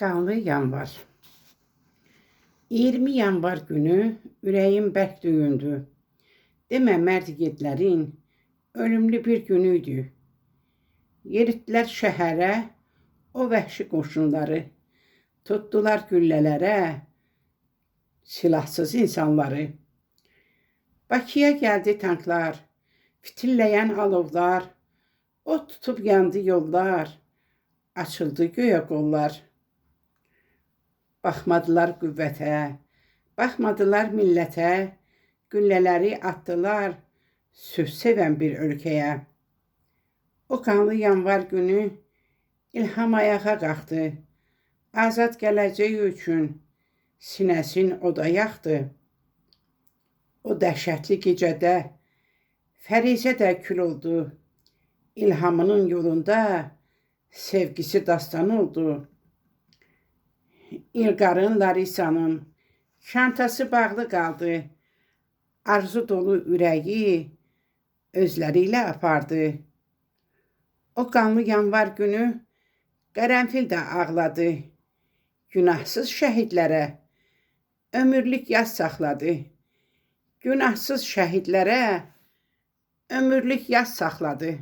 Qanlı yanvar. 20 yanvar günü ürəyim bərk döyündü. Demə mərd yiğitlərin ölümlü bir günü idi. Yeritdilər şəhərə o vəhşi qoşunları. Tutdular güllələrə silahsız insanları. Bakıya gəldi tanklar, fitilləyən alovlar. O tutub yandı yollar, açıldı göyə qollar. Baxmadılar qüvvətə, baxmadılar millətə, güllələri atdılar söz sevən bir ölkəyə. O qanlı yanvar günü İlham ayağa qalxdı, azad gələcək üçün sinəsin oda yaxdı. O dəhşətli gecədə fərizə də kül oldu, İlhamının yolunda sevgisi dastan oldu. İlqarın, Larisanın çantası bağlı qaldı, arzu dolu ürəyi özləri ilə apardı. O qanlı yanvar günü qərənfil də ağladı, günahsız şəhidlərə ömürlük yas saxladı. Günahsız şəhidlərə ömürlük yas saxladı.